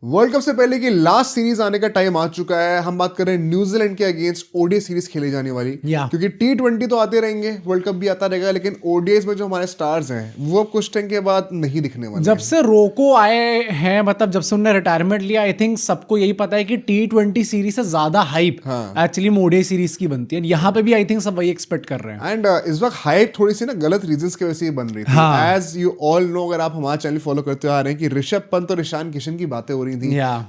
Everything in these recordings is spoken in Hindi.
वर्ल्ड कप से पहले की लास्ट सीरीज आने का टाइम आ चुका है। हम बात कर रहे हैं न्यूजीलैंड के अगेंस्ट ओडीआई सीरीज खेली जाने वाली, क्योंकि T20 तो आते रहेंगे, वर्ल्ड कप भी आता रहेगा, लेकिन ओडीआई में जो हमारे स्टार्स हैं वो कुछ टाइम के बाद नहीं दिखने वाले। जब से रोको आए हैं, मतलब जब से उन्होंने रिटायरमेंट लिया, आई थिंक सबको यही पता है कि T20 सीरीज से ज्यादा हाइप एक्चुअली ओडीआई सीरीज की बनती है। यहाँ पे भी आई थिंक सब वही एक्सपेक्ट कर रहे हैं। एंड इस वक्त हाइप थोड़ी सी ना गलत रीजंस की वजह से बन रही थी। एज यू ऑल नो, अगर आप हमारा चैनल फॉलो करते आ रहे हैं, कि ऋषभ पंत और ईशान किशन की बातें हो रही थी,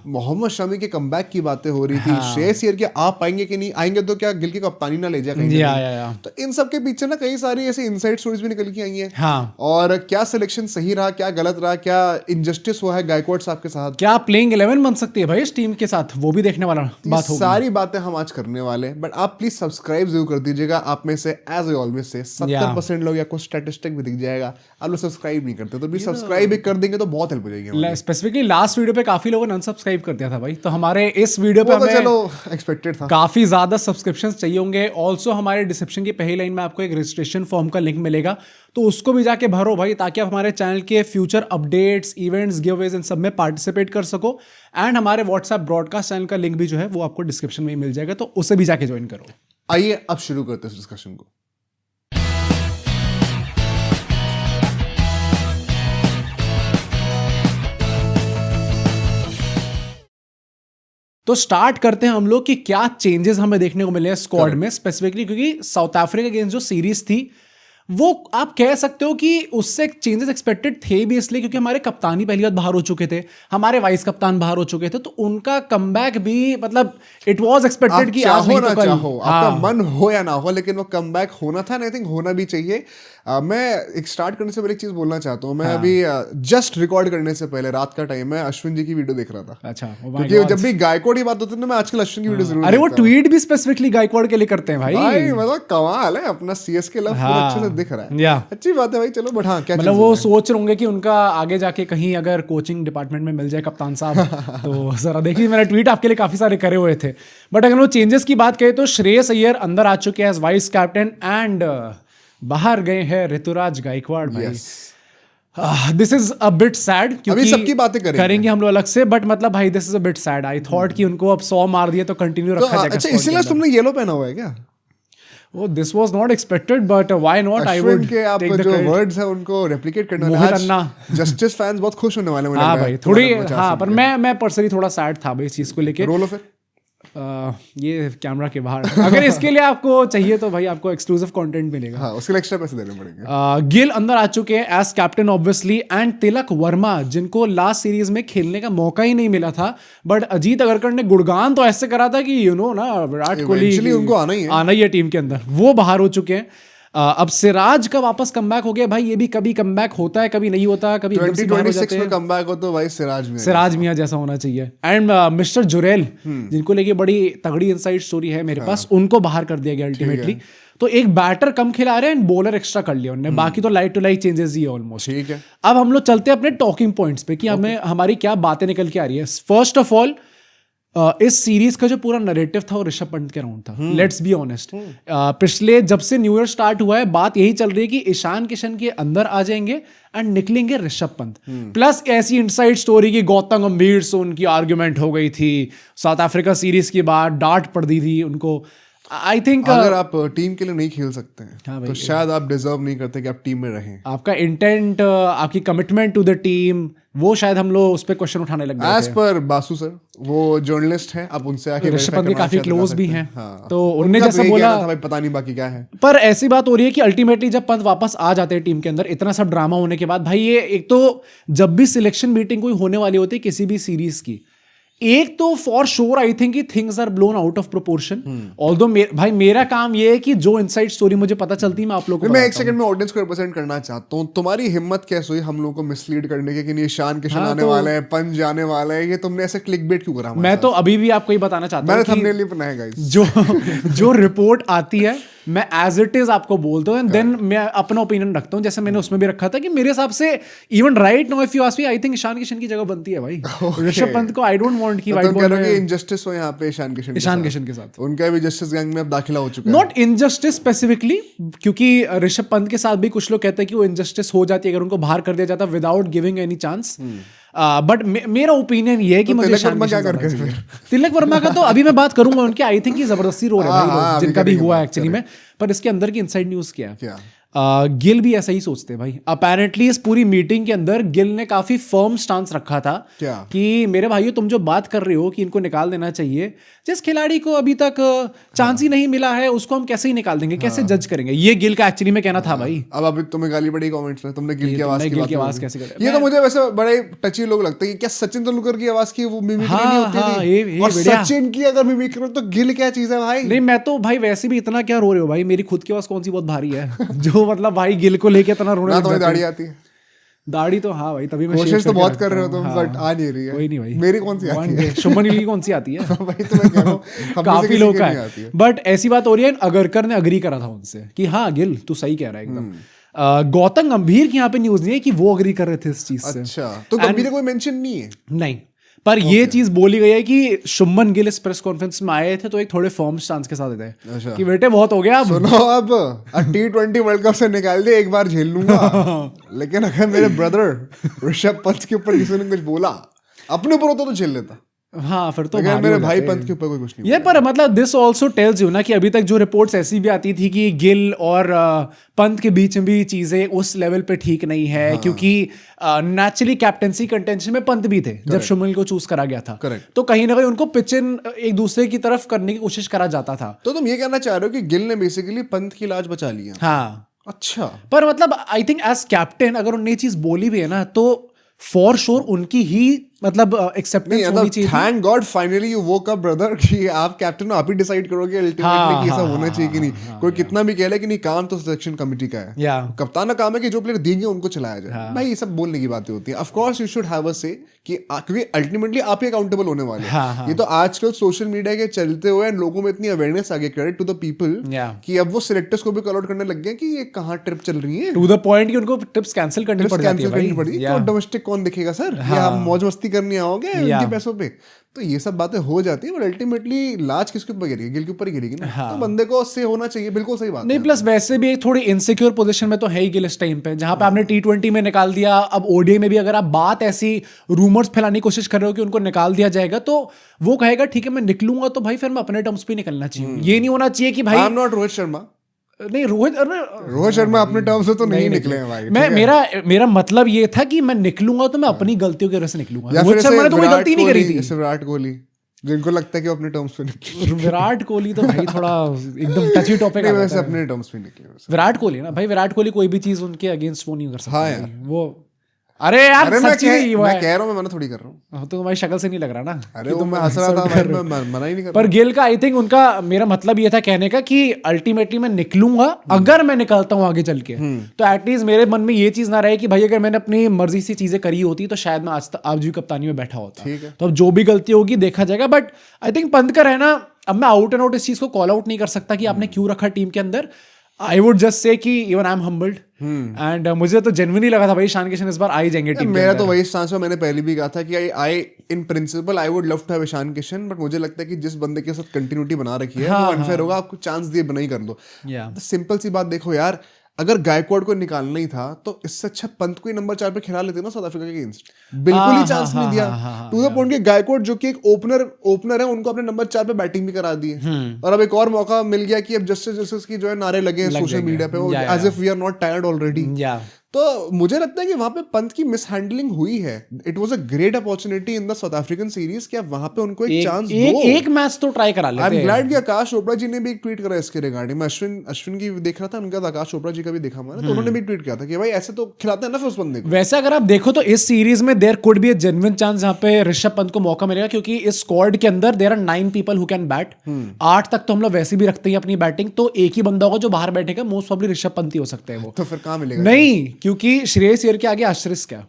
मोहम्मद शमी के कमबैक की बातें हो रही थी, श्रेयस अय्यर के आप आएंगे कि नहीं आएंगे, तो क्या गिल की कप्तानी ना ले जाए। तो इन सब के पीछे ना कई सारी ऐसी इनसाइड स्टोरीज भी निकल के आई हैं। और क्या सिलेक्शन सही रहा, क्या गलत रहा, क्या इनजस्टिस हुआ है गायकवाड़ साहब के साथ, क्या प्लेइंग 11 बन सकती है भाई इस टीम के साथ, वो भी देखने वाला बात होगी। सारी बातें हम आज करने वाले हैं। बट आप प्लीज सब्सक्राइब जरूर कर दीजिएगा। आप में से एज आई ऑलवेज से 70% लोग, या कुछ स्टैटिस्टिक भी दिख जाएगा, आप लोग सब्सक्राइब नहीं करते, तो प्लीज सब्सक्राइब भी कर देंगे तो बहुत हेल्प हो जाएगी। स्पेसिफिकली लास्ट वीडियो पे काफी लोगों ने अनसब्सक्राइब कर दिया था भाई, तो हमारे इस वीडियो पे हमें चलो एक्सपेक्टेड था, काफी ज्यादा सब्सक्रिप्शंस चाहिए होंगे। ऑल्सो हमारे डिस्क्रिप्शन की पहली लाइन में आपको एक रजिस्ट्रेशन फॉर्म का लिंक मिलेगा, तो उसको भी जाके भरो भाई, ताकि आप हमारे चैनल के फ्यूचर अपडेट्स, इवेंट्स, गिवअवेज इन सब में पार्टिसिपेट कर सको। एंड हमारे व्हाट्सएप ब्रॉडकास्ट चैनल का लिंक भी जो है वो आपको डिस्क्रिप्शन में ही मिल जाएगा, तो उसे भी जाके ज्वाइन करो। आइए अब शुरू करते हैं इस डिस्कशन को। तो स्टार्ट करते हैं हम लोग कि क्या चेंजेस हमें देखने को मिले हैं स्क्वाड में स्पेसिफिकली, क्योंकि साउथ अफ्रीका अगेंस्ट जो सीरीज थी वो आप कह सकते हो कि उससे चेंजेस एक्सपेक्टेड थे भी, इसलिए क्योंकि हमारे कप्तान ही पहली बार बाहर हो चुके थे, हमारे वाइस कप्तान बाहर हो चुके थे, तो उनका कमबैक भी मतलब इट वाज एक्सपेक्टेड कि आज नहीं तो कल, आपका मन हो या ना हो, लेकिन वो कमबैक होना था, आई थिंक होना भी चाहिए। मैं एक स्टार्ट करने से पहले एक चीज बोलना चाहता हूँ। मैं अभी जस्ट रिकॉर्ड करने से पहले, रात का टाइम है, अश्विन जी की वीडियो देख रहा था। अच्छा, क्योंकि जब भी गायकवाड़ की बात होती है ना, मैं आजकल अश्विन की वीडियो जरूर, अरे वो ट्वीट भी स्पेसिफिकली गायकवाड़ के लिए करते हैं भाई, मतलब कमाल है, अपना सीएसके लव पूरा अच्छे से दिख रहा है, अच्छी बात है भाई। चलो बट हाँ, क्या मतलब वो सोच रहे होंगे कि उनका आगे जाके कहीं अगर कोचिंग डिपार्टमेंट में मिल जाए कप्तान साहब तो जरा देखिए, मैंने ट्वीट आपके लिए काफी सारे करे हुए थे। बट अगर वो चेंजेस की बात करें तो श्रेयस अय्यर अंदर आ चुके हैं एज वाइस कैप्टन, एंड बाहर गए हैं ऋतुराज गायकवाड़ भाई। This is a bit sad, क्योंकि अभी सबकी बातें करेंगे हम लोग अलग से, बट मतलब भाई this is a bit sad. I thought कि उनको अब 100 मार दिए तो कंटिन्यू रखा जाएगा। अच्छा, इसलिए तुमने येलो पहना हुआ है क्या? Oh, this was not expected, but why not? I would के आप जो वर्ड्स हैं उनको रेप्लिकेट करना है। जस्टिस फैंस बहुत खुश होने वाले हैं। हाँ भाई, थोड़ी हाँ, पर मैं पर्सनली थोड़ा सैड था भाई इस चीज को लेके। रोलो फिर ये कैमरा के बाहर अगर इसके लिए आपको चाहिए तो भाई आपको एक्सक्लूसिव कंटेंट मिलेगा। हाँ, उसके लिए एक्स्ट्रा पैसे देने पड़ेंगे। गिल अंदर आ चुके हैं as captain obviously, and Tilak Varma, जिनको लास्ट सीरीज में खेलने का मौका ही नहीं मिला था, बट अजीत अगरकर ने गुणगान तो ऐसे करा था कि ना विराट कोहली उनको आना ही है टीम के अंदर, वो बाहर हो चुके हैं। अब सिराज का वापस कमबैक हो गया भाई, ये भी कभी कमबैक होता है, कभी नहीं होता, कभी 2026 में कमबैक हो तो भाई सिराज मियां जैसा होना चाहिए। एंड मिस्टर जुरेल, जिनको लेके बड़ी तगड़ी इनसाइड स्टोरी है मेरे पास, उनको बाहर कर दिया गया अल्टीमेटली। तो एक बैटर कम खिला रहे हैं एंड बॉलर एक्स्ट्रा कर लिया उन्होंने, बाकी तो लाइट टू लाइट चेंजेस ही है ऑलमोस्ट। ठीक है, अब हम लोग चलते हैं अपने टॉकिंग पॉइंट्स पे कि हमें हमारी क्या बातें निकल के आ रही है। फर्स्ट ऑफ ऑल, इस सीरीज का जो पूरा नैरेटिव था वो ऋषभ पंत के अराउंड था। लेट्स बी ऑनेस्ट, पिछले जब से न्यू ईयर स्टार्ट हुआ है बात यही चल रही है कि ईशान किशन के अंदर आ जाएंगे एंड निकलेंगे ऋषभ पंत। प्लस ऐसी इनसाइड स्टोरी की गौतम गंभीर से उनकी आर्ग्यूमेंट हो गई थी साउथ अफ्रीका सीरीज के बाद, डांट पड़ दी थी उनको। आई थिंक अगर आप टीम के लिए नहीं खेल सकते हैं तो शायद आप डिजर्व नहीं करते कि आप टीम में रहें। आपका इंटेंट, आपकी कमिटमेंट टू द टीम, वो शायद हम लोग उस पर क्वेश्चन उठाने लग गए। एज पर बासु सर, वो जर्नलिस्ट हैं, आप उनसे आके ऋषभ पंत के काफी क्लोज भी हैं। हाँ, तो उन्होंने जैसा बोला था भाई, पता नहीं बाकी क्या है। पर ऐसी बात हो रही है कि अल्टीमेटली जब पंत वापस आ जाते हैं टीम के अंदर, इतना सब ड्रामा होने के बाद भाई, ये एक तो जब भी सिलेक्शन मीटिंग कोई होने वाली होती है किसी भी सीरीज की, एक तो for sure I think things are blown out of proportion. Although भाई मेरा काम ये है कि जो इनसाइड स्टोरी मुझे पता चलती है मैं आप लोगों को, मैं एक सेकंड में ऑडियंस को रिप्रेजेंट करना चाहता हूँ। तुम्हारी हिम्मत कैसे हुई हम लोगों को मिसलीड करने के कि ईशान किशन आने वाले हैं, पंत जाने वाले हैं, ये तुमने ऐसे क्लिकबेट क्यों करा? मैं तो अभी भी आपको ये बताना चाहता हूँ, मैंने थंबनेल नहीं बनाया गाइस, जो रिपोर्ट आती है मैं एज इट इज आपको बोलता हूँ, एंड देन मैं अपना ओपिनियन रखता हूँ, जैसे मैंने उसमें भी रखा था कि मेरे हिसाब से even right now if you ask me, I think Ishan Kishan की जगह बनती है भाई। ऋषभ पंत को आई डोंट वांट कि वाइट बॉल में इनजस्टिस हो यहाँ पे ईशान किशन के साथ। उनका भी जस्टिस गैंग में अब दाखिला हो चुका है। नॉट इनजस्टिस स्पेसिफिकली, क्योंकि ऋषभ पंत के साथ भी कुछ लोग कहते हैं कि वो इनजस्टिस हो जाती है अगर उनको बाहर कर दिया जाता without giving any chance. But मेरा ओपिनियन ये है कि मुझे ईशान किशन ज्यादा चाहिए। तिलक वर्मा का तो अभी मैं बात करूंगा, उनके आई थिंक जबरदस्ती रो रहे हैं जिनका भी हुआ एक्चुअली में। पर इसके अंदर की इनसाइड न्यूज क्या है, गिल भी ऐसा ही सोचते हैं भाई। अपेरेंटली इस पूरी मीटिंग के अंदर गिल ने काफी फर्म स्टांस रखा था कि मेरे भाइयों तुम जो बात कर रहे हो कि इनको निकाल देना चाहिए, जिस खिलाड़ी को अभी तक चांस ही नहीं मिला है उसको हम कैसे ही निकाल देंगे, कैसे जज करेंगे, ये गिल का एक्चुअली में कहना था भाई। अब अभी तुम्हें गाली पड़ी कमेंट्स में, तुमने गिल की आवाज कैसे कर, ये तो मुझे वैसे बड़े टची लोग लगते हैं कि क्या सचिन तेंदुलकर की आवाज की वो मिमिक्री नहीं होती थी, और सचिन की अगर मिमिक्री हो तो गिल क्या चीज है भाई। नहीं मैं तो भाई वैसे भी इतना क्या रो रहे हो भाई, मेरी खुद की आवाज कौन सी बहुत भारी है जो मतलब भाई गिल को लेके इतना रोने लग जाते हैं। दाढ़ी आती है, दाढ़ी तो हाँ भाई, तभी मैं कोशिश तो बहुत कर रहे हो तुम, बट आ नहीं रही है। कोई नहीं भाई, मेरी कौन सी आती है, शुभमन गिल की कौन सी आती है भाई तो मैं कह रहा हूं काफी लोग का है। बट ऐसी बात हो रही है, अगरकर ने अग्री करा था उनसे कि हाँ गिल तू सही कह रहा है एकदम। गौतम गंभीर की यहाँ पे न्यूज नहीं है कि वो अग्री कर रहे थे इस चीज से। अच्छा, तो गंभीर का कोई मेंशन नहीं है? नहीं, पर ये चीज बोली गई है कि शुभमन गिल इस प्रेस कॉन्फ्रेंस में आए थे तो एक थोड़े फॉर्म स्टांस के साथ थे कि बेटे बहुत हो गया अब। सुनो, अब T20 वर्ल्ड कप से निकाल दे, एक बार झेल लूंगा लेकिन अगर मेरे ब्रदर ऋषभ पंत के ऊपर किसी ने कुछ बोला, अपने ऊपर होता तो झेल लेता। हाँ फिर तो मेरे भाई पंत के ऊपर कोई कुछ नहीं। ये पर मतलब दिस ऑल्सो टेल्स यू ना कि अभी तक जो रिपोर्ट्स ऐसी भी आती थी कि गिल और पंत के बीच में भी चीजें उस लेवल पे ठीक नहीं है। हाँ। क्योंकि नेचुरली कैप्टेंसी कंटेंशन में पंत भी थे जब शुभमन को चूज करा गया था। तो कहीं ना कहीं उनको पिच इन एक दूसरे की तरफ करने की कोशिश करा जाता था। तो तुम ये कहना चाह रहे हो कि गिल ने बेसिकली पंत की लाज बचा लिया? हाँ। अच्छा, पर मतलब आई थिंक एज कैप्टन अगर उन्होंने चीज बोली भी है ना तो फॉर श्योर उनकी ही मतलब एक्सेप्टेंस होनी चाहिए। Thank God finally you woke up brother कि आप कैप्टन हो, आप ही डिसाइड करोगे अल्टीमेटली कि ऐसा होना चाहिए कि नहीं। कोई कितना भी कह ले कि नहीं, काम तो सिलेक्शन कमेटी का है, कप्तान का काम है कि जो प्लेयर देंगे उनको चलाया जाए। भाई ये सब बोलने की बातें होती है। Of course you should have a से कि क्योंकि अल्टीमेटली आप ही अकाउंटेबल होने वाले हैं। ये तो आजकल सोशल मीडिया के चलते हुए लोगों में इतनी अवेयरनेस आ गई, क्रेडिट टू द पीपल, कि अब वो सिलेक्टर्स को भी कॉल आउट करने लग गए कि ये कहाँ ट्रिप चल रही है, टू द पॉइंट कि उनको ट्रिप्स कैंसिल करनी पड़ी। तो डोमेस्टिक कौन दिखेगा सर, या हम मौज मस्ती करने आओगे उनके पैसों पे। तो ये सब बातें हो जाती है, बट अल्टीमेटली लाज किसके ऊपर गिरेगी? गिल के ऊपर ही गिरेगी ना। हाँ। तो बंदे को से होना चाहिए, बिल्कुल सही बात नहीं। प्लस वैसे भी एक थोड़ी इनसिक्योर पोजीशन में तो है ही गिल इस टाइम पे, जहां पे आपने T20 में निकाल दिया, अब ओडीआई में भी अगर आप बात ऐसी रूमर्स फैलाने की कोशिश कर रहे हो कि उनको निकाल दिया जाएगा, तो वो कहेगा ठीक है मैं निकलूंगा तो भाई फिर मैं अपने टर्म्स पे निकलना चाहिए। ये नहीं होना चाहिए कि भाई आई एम नॉट रोहित शर्मा। नहीं रोहित शर्मा अपने टर्म से तो नहीं निकले हैं भाई। मेरा मतलब ये था कि मैं निकलूंगा तो मैं अपनी गलतियों की वजह से निकलूंगा। रोहित शर्मा ने तो कोई गलती नहीं करी थी। जैसे विराट कोहली, जिनको लगता है कि अपने टर्म्स पे निकले। विराट कोहली तो भाई थोड़ा एकदम टची टॉपिक है। वैसे अपने टर्म्स पे निकले विराट कोहली ना भाई, विराट कोहली कोई भी चीज उनके अगेंस्ट वो नहीं कर सकता। वो अरे यार मैं कह रहा हूँ, मैं मना थोड़ी कर रहा हूँ। तो तुम्हारी शक्ल से नहीं लग रहा ना। अरे तो मैं हंस रहा था भाई, मैं मना ही नहीं कर रहा। पर गिल का आई थिंक उनका मेरा मतलब ये था कहने का कि अल्टीमेटली मैं निकलूंगा, अगर मैं निकलता हूँ आगे चल के तो एटलीस्ट मेरे मन में ये चीज ना रहे कि भाई अगर मैंने अपनी मर्जी से चीजें करी होती तो शायद मैं आज भी कप्तानी में बैठा होता। तो अब जो भी गलती होगी देखा जाएगा। बट आई थिंक पंत का रहना, अब मैं आउट एंड आउट इस चीज को कॉल आउट नहीं कर सकता कि आपने क्यों रखा टीम के अंदर। आई वुड जस्ट से कि even I am humbled and मुझे तो जेन्युइनली लगा था भाई ईशान किशन इस बार आ ही जाएंगे टीम। मेरा तो वही स्टांस है, मैंने पहले भी कहा था कि I in principle I would love to have Ishan Kishan, but मुझे लगता है कि जिस बंदे के साथ कंटिन्यूटी बना रखी है वो अनफेयर होगा। आपको चांस दिए बना ही कर दो। सिंपल सी बात देखो यार, अगर गायकवाड को निकालना ही था तो इससे अच्छा पंत को ही नंबर 4 पे खिला लेते ना साउथ अफ्रीका के अगेंस्ट। बिल्कुल ही चांस नहीं दिया। टू द पॉइंट कि गायकवाड जो कि एक ओपनर है, उनको अपने नंबर 4 पे बैटिंग भी करा दी है। और अब एक और मौका मिल गया कि अब जस्टिस की जो है नारे लगे हैं सोशल मीडिया पे, as if we are not tired already. तो मुझे लगता है कि वहां पे पंत की मिसहैंडलिंग हुई है। It was a great opportunity in the south African series कि आप वहां पे उनको एक चांस दो, एक मैच तो ट्राई करा लेते हैं। आई एम ग्लैड कि आकाश चोपड़ा जी ने भी एक ट्वीट करा इसके रिगार्डिंग। मैं अश्विन की देख रहा था, उनका आकाश चोपड़ा जी का भी देखा मैंने, तो उन्होंने भी ट्वीट किया था कि भाई ऐसे तो खिलाते हैं ना फिर उस बंदे को। वैसे अगर आप देखो तो इस सीरीज में there could be a genuine chance जहां पे ऋषभ पंत को मौका मिलेगा, क्योंकि इस स्क्वाड के अंदर there are 9 people who can bat. 8 तक तो हम लोग वैसे भी रखते हैं अपनी बैटिंग, तो एक ही बंदा होगा जो बाहर बैठेगा, मोस्ट प्रोबेबली ऋषभ पंत ही हो सकते हैं वो। तो फिर कहां मिलेगा? नहीं, क्योंकि श्रेयस अय्यर के आगे आश्रित क्या।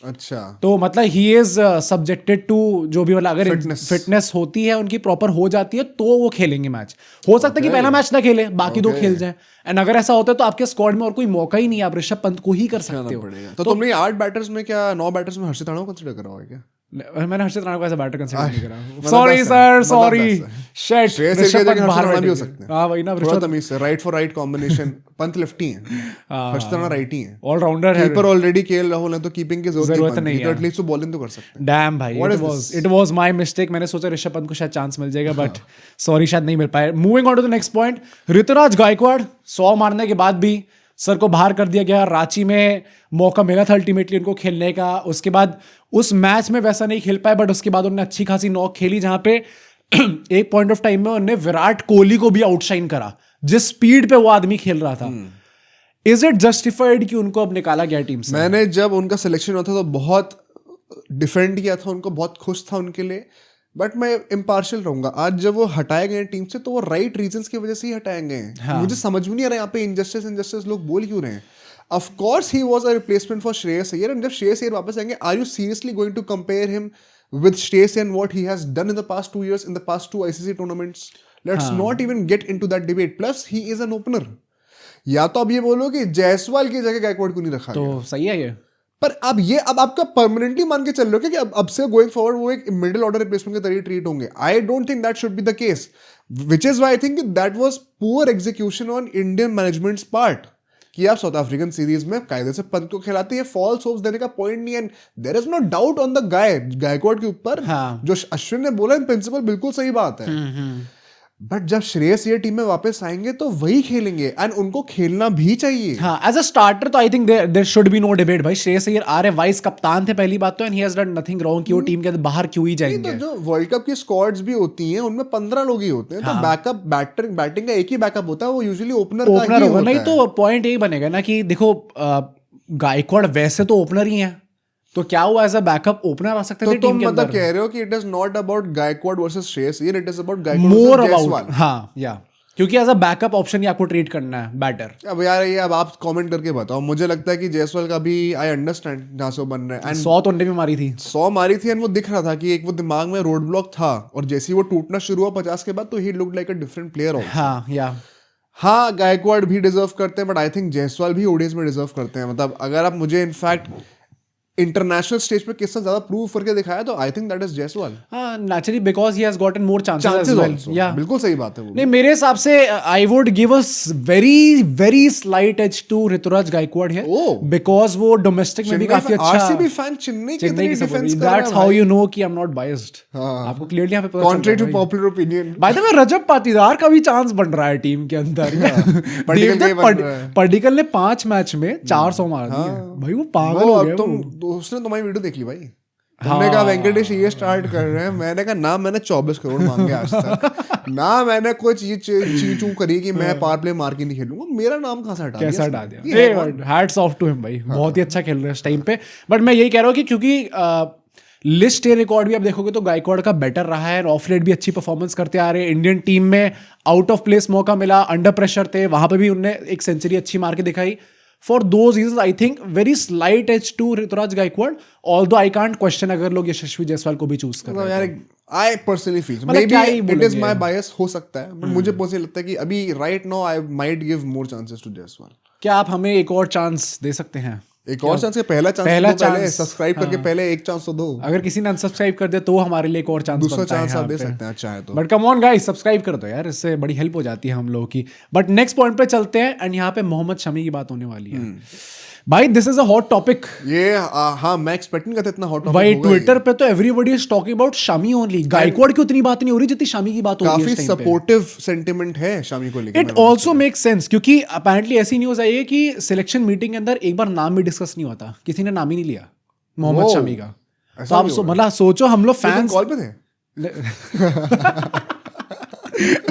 अच्छा, तो मतलब ही इज सब्जेक्टेड टू जो भी मतलब अगर फिटनेस होती है उनकी प्रॉपर हो जाती है तो वो खेलेंगे मैच। हो सकता है कि पहला मैच ना खेले, बाकी 2 खेल जाए। एंड अगर ऐसा होता है तो आपके स्क्वाड में और कोई मौका ही नहीं है, आप ऋषभ पंत को ही कर सकते हो। तो तुमने 8 बैटर्स में क्या 9 बैटर्स में हर्षित राणा को कंसीडर करा हुआ है क्या? मैंने हर्षित राणा को ऐसा बैटर कंसीडर नहीं करा। Sorry sir, sorry. Shit, Shreyas Rishabh Iyer Pant के बाहर हर्षद भी हो बैठेंगे। सकते हैं। हाँ वही ना, थोड़ा तमीज से right for right combination. Pant lefty है, हर्षद राणा राइटी है, ऑलराउंडर है। कीपर ऑलरेडी केएल राहुल है, तो कीपिंग की जरूरत नहीं तो है। एटलीस्ट वो बॉलिंग तो कर सकते हैं। डैम भाई, इट वाज माय मिस्टेक। मैंने सोचा ऋषभ पंत को शायद चांस मिल जाएगा, बट सॉरी शायद नहीं मिल पाया। Moving on to the next point, Ruturaj Gaikwad 100 मारने के बाद भी सर को बाहर कर दिया गया। रांची में मौका मिला था अल्टीमेटली उनको खेलने का, उसके बाद उस मैच में वैसा नहीं खेल पाए, बट उसके बाद उन्होंने अच्छी खासी नॉक खेली, जहां पे एक पॉइंट ऑफ टाइम में उन्होंने विराट कोहली को भी आउटशाइन करा, जिस स्पीड पे वो आदमी खेल रहा था। इज इट जस्टिफाइड कि उनको अब निकाला गया टीम से? मैंने जब उनका सिलेक्शन हुआ था तो बहुत डिफेंड किया था उनको, बहुत खुश था उनके लिए, बट मैं इम्पार्शियल रहूंगा। आज जब वो हटाए गए टीम से तो वो राइट रीजंस की वजह से ही हटाए गए हैं। हाँ। मुझे समझ में नहीं आ रहा यहाँ पे इनजस्टिस लोग बोल क्यों रहे हैं। Of course he was a replacement for Shreyas Iyer, and जब श्रेयस अय्यर वापस आएंगे, are you seriously going to compare him with Shreyas and what he has done in the past 2 years in the past 2 ICC tournaments? Let's not even get into that debate. Plus he is an opener. या तो अब ये बोलो कि जायसवाल की जगह गायकवाड़ को नहीं रखा तो गया, सही है ये। पर अब आपका परमानेंटली मान के चल रहे हो कि अब से गोइंग फॉरवर्ड वो एक मिडिल ऑर्डर रिप्लेसमेंट के तरीके ट्रीट होंगे। आई don't think that should be the case, which is why I think that was poor execution on Indian managements part, कि आप साउथ अफ्रीकन सीरीज में कायदे से पंत को खिलाते हैं। फॉल्स होप्स देने का पॉइंट नहीं है, and there is no doubt on the Gaikwad के ऊपर। हाँ। जो अश्विन ने बोला इन प्रिंसिपल बिल्कुल सही बात है, बट जब श्रेयस ये टीम में वापस आएंगे तो वही खेलेंगे, एंड उनको खेलना भी चाहिए। हाँ, एज अ स्टार्टर तो I think there should be no debate भाई। Shreyas Iyer are a vice कप्तान थे पहली बात तो, and he has done nothing wrong कि वो टीम के बाहर क्यों ही जाएंगे। तो जो वर्ल्ड कप की स्क्वाड्स भी होती हैं उनमें 15 लोग ही होते हैं, तो बैकअप बैटिंग का एक ही बैकअप होता है, वो यूजुअली ओपनर का ही होगा। नहीं होता है। तो पॉइंट यही बनेगा ना कि देखो गायकवाड़ वैसे तो ओपनर ही है, तो क्या हुआ एज अ बैकअप ओपनर आ सकते थे तो टीम तुम के मतलब अंदर। कह रहे हो कि it is not about Gaikwad versus Shreyas Iyer, it is about Gaikwad more versus about, Jaiswal. हाँ या क्योंकि एज अ बैकअप ऑप्शन ही आपको ट्रीट करना है बैटर। अब यार ये अब आप कमेंट करके बताओ। मुझे लगता है कि जायसवाल का भी आई अंडरस्टैंड जहां से वो बन रहा है, एंड 100 तो उनने भी मारी थी, 100 मारी थी, एंड वो दिख रहा था कि एक वो दिमाग में रोड ब्लॉक था, और जैसे ही वो टूटना शुरू हुआ 50 के बाद, तो he looked like a different player. हाँ या हाँ, गायकवाड़ भी डिजर्व करते हैं, बट आई थिंक जायसवाल भी ओडीआईज में डिजर्व करते हैं। मतलब अगर आप मुझे इनफैक्ट इंटरनेशनल स्टेज पे किससे ज्यादा प्रूव करके दिखाया तो I think that is Jaiswal. हाँ, naturally because he has gotten more chances as well. या बिल्कुल सही बात है वो। नहीं, मेरे हिसाब से I would give a very very slight edge to Ruturaj Gaikwad है, बिकॉज वो डोमेस्टिक में भी काफी अच्छा। आरसीबी फैन चेन्नई की डिफेंस कर रहा है। दैट्स हाउ यू नो कि आई एम नॉट बायस्ड। आपको क्लियरली यहां पे पता चल रहा है। Contrary to popular opinion. By the way Rajat Patidar का भी चांस बन रहा है टीम के अंदर। पडिक्कल ने 5 मैच में 400 मार दिए भाई, वो पागल हो गया। उसने तुम्हारी वीडियो देख ली भाई, तुमने कहा वेंकटेश ये स्टार्ट कर रहे हैं, मैंने कहा ना मैंने 24 करोड़ मांगे आज तक ना मैंने कोई चीज चू करी कि मैं पावर प्ले मार के नहीं खेलूंगा, मेरा नाम कहां से हटा दिया? कैसा हटा दिया? हैट्स ऑफ टू हिम भाई, बहुत ही अच्छा खेल रहे हैं इस टाइम पे। बट मैं यही कह रहा हूँ कि क्योंकि लिस्ट ए रिकॉर्ड भी आप देखोगे तो गायकवाड़ का बेटर रहा है, ऑफ लेट भी अच्छी परफॉर्मेंस करते आ रहे हैं। इंडियन टीम में आउट ऑफ प्लेस मौका मिला, अंडर प्रेशर थे, वहां पे भी उन्होंने एक सेंचुरी अच्छी मार के दिखाई। For those reasons, I think very slight edge to Rituraj Gaekwad. Although I can't question अगर लोग यशस्वी जायसवाल को भी चूज कर रहे हैं। I personally feel maybe it is my bias हो सकता है, but मुझे पर्सनली लगता है कि अभी right now I might give more chances to Jaiswal. क्या आप हमें एक और चांस दे सकते हैं? एक और चांस? पहला चांस सब्सक्राइब करके पहले एक चांस तो दो। अगर किसी ने अनसब्सक्राइब कर दिया तो हमारे लिए एक और चांस दूसरा चांस आप दे सकते हैं चाहे तो। But come on guys, subscribe कर दो यार, इससे बड़ी हेल्प हो जाती है हम लोगों की। बट नेक्स्ट पॉइंट पे चलते हैं, एंड यहाँ पे मोहम्मद शमी की बात होने वाली है भाई। This is a hot topic. ये हाँ, मैं एक्सपेक्ट नहीं करता इतना हॉट टॉपिक भाई ट्विटर पे तो everybody is talking about Shami only. Gaikwad की उतनी बात नहीं हो रही जितनी शमी की बात हो रही है। काफी सपोर्टिव सेंटिमेंट है शमी को लेकर। इट आल्सो मेक्स सेंस, क्योंकि अपेरेंटली ऐसी न्यूज आई है कि सिलेक्शन मीटिंग के अंदर एक बार नाम भी डिस्कस नहीं होता, किसी ने नाम ही नहीं लिया मोहम्मद शमी का। तो आप मतलब सोचो, हम लोग फैंस कॉल पे थे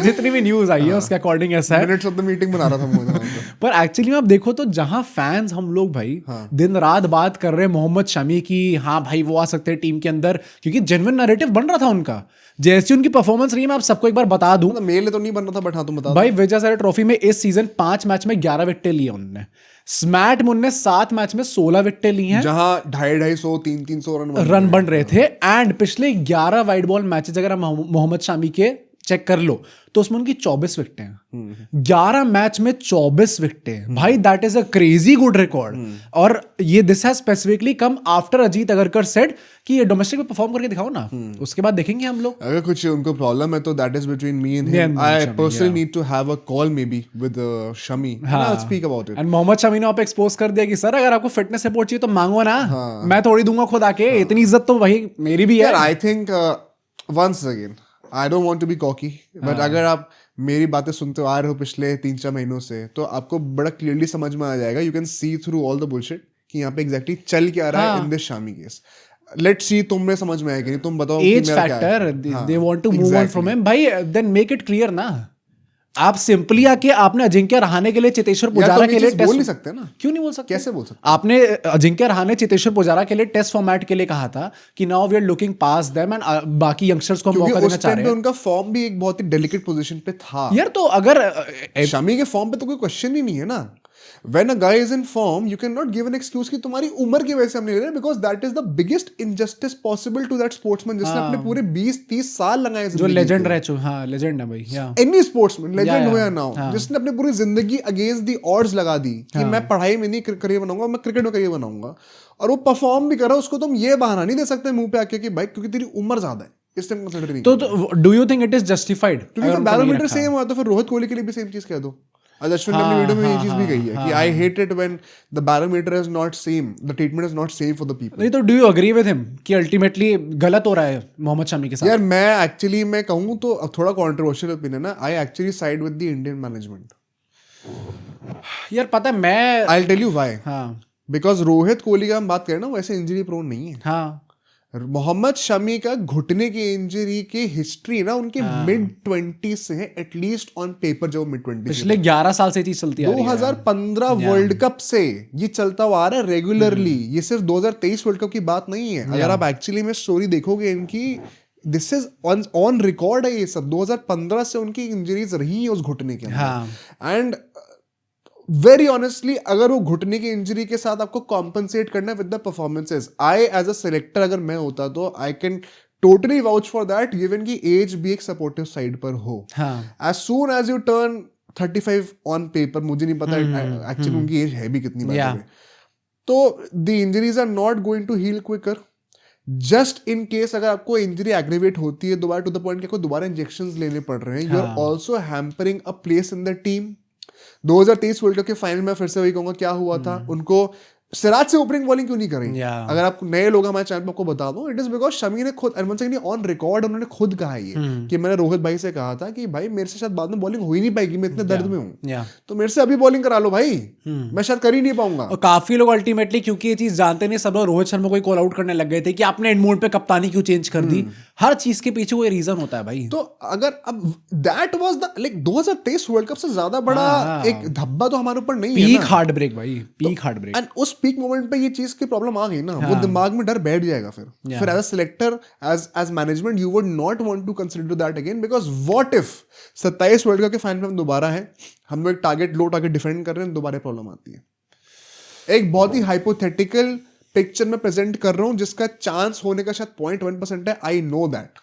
जितनी भी न्यूज आई है उसके अकॉर्डिंग ऐसा है। मिनट्स ऑफ द मीटिंग बना रहा था मुझे। पर एक्चुअली में आप देखो तो जहां फैंस हम लोग भाई दिन रात बात कर रहे हैं मोहम्मद शमी की, हाँ भाई वो आ सकते हैं टीम के अंदर, क्योंकि जेन्युइन नैरेटिव बन रहा था उनका। जैसी उनकी परफॉर्मेंस रही, मैं आप सबको एक बार बता दूं। मेल तो नहीं बन रहा था, बट हाँ तुम बता भाई विजय हजारे ट्रॉफी में इस सीजन 5 मैच में 11 विकेटें ली उन्होंने। स्मैट में उन्होंने 7 मैच में 16 विकेटें ली हैं, जहां 250-250 300 रन बन रहे थे। एंड पिछले 11 वाइड बॉल मैचेस अगर हम मोहम्मद शमी के चेक कर लो, तो उसमें उनकी 24 विकेटें हैं। 11 मैच में 24 विकेटें, भाई that is a crazy good record. और ये this has specifically come after Ajit Agarkar said कि ये डोमेस्टिक में परफॉर्म करके दिखाओ ना, उसके बाद देखेंगे हम लोग। अगर कुछ उनको प्रॉब्लम है तो that is between me and him. I personally need to have a call maybe with Shami and I will speak about it. And Mohammed Shami ने आप एक्सपोज कर दिया कि सर अगर आपको फिटनेस सपोर्ट चाहिए तो मांगो ना, मैं थोड़ी दूंगा खुद आके, इतनी इज्जत तो भाई मेरी भी है। I think once again I don't want to be cocky, but अगर आप मेरी बातें सुनते आ रहे हो पिछले 3-4 महीनों से, तो आपको बड़ा क्लियरली समझ में आ जाएगा, you can see through all the bullshit कि यहाँ पे एग्जैक्टली चल क्या रहा है in this Shami case. Let's see तुम्हें समझ में आएगा, तुम बताओ age factor, they want to move on from him. भाई देन मेक इट क्लियर ना, आप सिंपली आके आपने अजिंक्य रहाणे के लिए चेतेश्वर पुजारा के लिए बोल नहीं सकते ना, क्यों नहीं बोल सकते? कैसे बोल सकते? आपने अजिंक्य रहाणे चेतेश्वर पुजारा के लिए टेस्ट फॉर्मेट के लिए कहा था कि now we are looking past them and बाकी यंगस्टर्स को मौका देना चाह रहे हैं। उनका फॉर्म भी एक बहुत ही डेलिकेट पोजीशन पे था यार, तो अगर शमी के फॉर्म पे तो कोई क्वेश्चन ही नहीं है ना। When a guy is in form, you cannot give an excuse कि तुम्हारी उम्र की वजह से हम नहीं ले रहे, because that is the biggest injustice possible to that sportsman जिसने अपने पूरे 20-30 साल लगाए, जो लेजेंड रह चुका, हाँ लेजेंड है भाई, any sportsman लेजेंड हो या ना हो, जिसने अपनी पूरी जिंदगी अगेंस्ट दी ऑड्स लगा दी कि मैं पढ़ाई में नहीं करियर बनाऊंगा, मैं क्रिकेट में करियर बनाऊंगा, और वो परफॉर्म भी कर रहा है, उसको तुम ये बहाना नहीं दे सकते मुंह पे आके कि भाई क्योंकि तेरी उम्र ज्यादा है इस टाइम कंसीडर नहीं। तो do you think it is justified? क्योंकि बैरोमीटर सेम हुआ तो फिर रोहित कोहली के लिए भी सेम चीज कह दो। आज अश्विन ने अपनी वीडियो में ये चीज भी कही है कि I hate it when the barometer is not same, the treatment is not same for the people. नहीं तो do you agree with him कि अल्टीमेटली गलत हो रहा है मोहम्मद शमी के साथ? यार मैं एक्चुअली मैं कहूँ तो थोड़ा कंट्रोवर्शियल ओपिनियन है, I actually side with the Indian management. यार पता है मैं I will tell you why. हाँ, बिकॉज रोहित कोहली का हम बात करें ना, वैसे इंजरी प्रोन नहीं है। हाँ, मोहम्मद शमी का घुटने की इंजरी की हिस्ट्री ना उनके मिड 20s से है, एटलीस्ट ऑन पेपर जो मिड 20s पिछले 11 साल से चीज चलती आ रही है। 2015 वर्ल्ड कप से ये चलता हुआ आ रहा है रेगुलरली, ये सिर्फ 2023 वर्ल्ड कप की बात नहीं है। अगर आप एक्चुअली में स्टोरी देखोगे इनकी, दिस इज ऑन रिकॉर्ड है ये सब, 2015 से उनकी इंजरीज रही है उस घुटने के अंदर। एंड वेरी ऑनेस्टली अगर वो घुटने की इंजरी के साथ आपको कॉम्पनसेट करना है with the performances, I as a selector अगर मैं होता तो I can totally vouch for that, given की एज भी एक सपोर्टिव साइड पर हो। As soon as you turn 35 on paper, मुझे नहीं पता एक्चुअली उनकी एज है भी कितनी बार, तो the injuries are not going to heal quicker. Just in case अगर आपको इंजरी एग्रीवेट होती है दोबारा, टू द पॉइंट कि आपको दोबारा इंजेक्शंस लेने पड़ रहे हैं, you are also hampering a place in the team. 2023 world cup के फाइनल में फिर से वही कहूंगा क्या हुआ था, उनको सिराज से ओपनिंग बॉलिंग क्यों नहीं करेंगे? अगर आप नए लोग हमारे चैनल पर आपको बता दूं, इट इज बिकॉज शमी ने खुद ऑन रिकॉर्ड उन्होंने खुद कहा ये कि मैंने रोहित भाई से कहा था कि भाई मेरे से शायद बाद में बॉलिंग हो ही नहीं पाएगी, मैं इतने दर्द में हूँ, तो मेरे से अभी बॉलिंग करा लो भाई, मैं शायद कर ही नहीं पाऊंगा। और काफी लोग अल्टीमेटली क्योंकि ये चीज जानते नहीं, सब लोग रोहित शर्मा को कॉल आउट करने लग गए थे कि आपने एंड मोड पे कप्तानी क्यों चेंज कर दी। हर चीज के पीछे वो रीजन होता है भाई। तो अगर अब that was the like 2023 world cup से ज्यादा बड़ा एक धब्बा तो हमारे ऊपर नहीं है ना, पीक हार्ट ब्रेक भाई, पीक हार्ट ब्रेक। एंड उस पीक मोमेंट पे ये चीज की प्रॉब्लम आ गई ना, वो दिमाग में डर बैठ जाएगा फिर as a selector, as management you would not want to consider that again, because what if 27 world cup के फाइनल में हम दोबारा है, हम लोग टारगेट लो टारगेट डिफेंड कर रहे हैं, दोबारा प्रॉब्लम आती है। एक बहुत ही हाइपोथेटिकल पिक्चर में प्रेजेंट कर रहा हूं जिसका चांस होने का शायद 0.1% है, आई नो दैट,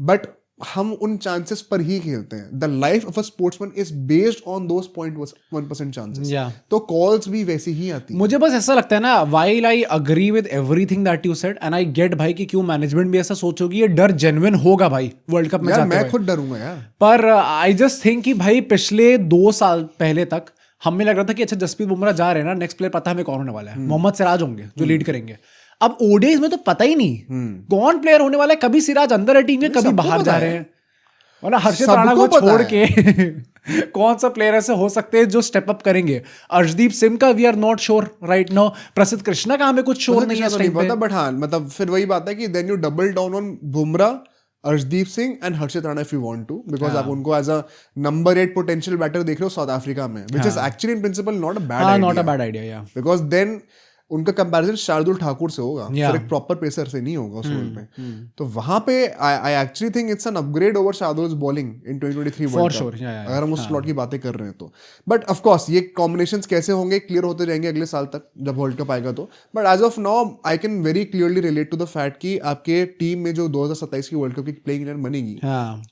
बट हम उन चांसेस पर ही खेलते हैं। The life of a sportsman is based on those 0.1% chances, तो कॉल्स भी वैसी ही आती है। मुझे बस ऐसा लगता है ना, while I agree with everything that you said and I get भाई कि क्यों मैनेजमेंट भी ऐसा सोचोगी, ये डर जेन्युइन होगा भाई वर्ल्ड कप में जाते हुए। मैं खुद डरूंगा यार, पर आई जस्ट थिंक कि भाई पिछले 2 साल पहले तक हमें लग रहा था कि अच्छा जसप्रीत बुमराह जा रहे हैं ना, नेक्स्ट प्लेयर पता हमें कौन होने वाला है, मोहम्मद सिराज होंगे जो लीड करेंगे। अब ओडीआईज में तो पता ही नहीं कौन प्लेयर होने वाला है, कभी सिराज अंदर है टीम के, कभी बाहर जा रहे हैं, मतलब हर्षित राणा को छोड़ के कौन सा प्लेयर ऐसे हो सकते हैं जो स्टेप अप करेंगे? अर्शदीप सिंह का we are not sure right now, Prasidh Krishna का हमें कुछ श्योर नहीं है, बट हाँ मतलब फिर वही बात है कि then you double down on Bumrah, Arshdeep Singh and Harshit Rana if you want to, because आप उनको as a number 8 potential batter देख रहे हो साउथ अफ्रीका में, which is actually in principle not a bad idea, या बिकॉज देन उनका कंपैरिजन शार्दुल ठाकुर से होगा, फिर एक प्रॉपर पेसर से नहीं होगा उस रोल पे। तो वहां पे I actually think it's an upgrade over Shardul's bowling in 2023 world cup, अगर हम उस स्लॉट की बातें कर रहे हैं तो। बट ऑफ कोर्स ये कॉम्बिनेशंस कैसे होंगे क्लियर होते जाएंगे अगले साल तक जब वर्ल्ड कप आएगा तो। But as of now I can very clearly relate to the fact कि आपके टीम में जो 2027 की वर्ल्ड कप की प्लेइंग 11 बनेगी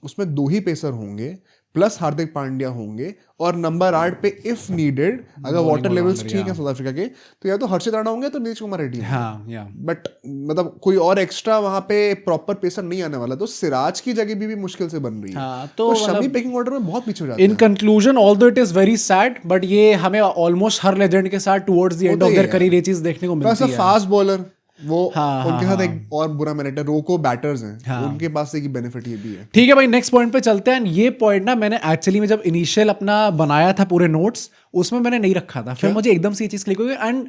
उसमें 2 ही पेसर होंगे प्लस हार्दिक पांड्या होंगे, और नंबर 8 पे इफ नीडेड अगर वाटर लेवल्स ठीक है साउथ अफ्रीका के तो या तो हर्षित राणा होंगे तो नीतीश कुमार रेड्डी। बट मतलब कोई और एक्स्ट्रा वहां पे प्रॉपर पेसर नहीं आने वाला, तो सिराज की जगह भी मुश्किल से बन रही है। तो शमी पेकिंग ऑर्डर में बहुत पीछे हो जाता है। In conclusion although it is very sad, but ये हमें ऑलमोस्ट हर लेजेंड के साथ towards the end of their career ये चीज देखने को मिलती है। फास्ट बॉलर वो उनके साथ एक और बुरा मैनेटर रोको बैटर्स हैं, उनके पास एक बेनिफिट ये भी है। ठीक है भाई, नेक्स्ट पॉइंट पे चलते हैं। ये पॉइंट ना मैंने एक्चुअली में जब इनिशियल अपना बनाया था पूरे नोट्स उसमें मैंने नहीं रखा था, फिर मुझे एकदम से ये चीज क्लिक हो गई, and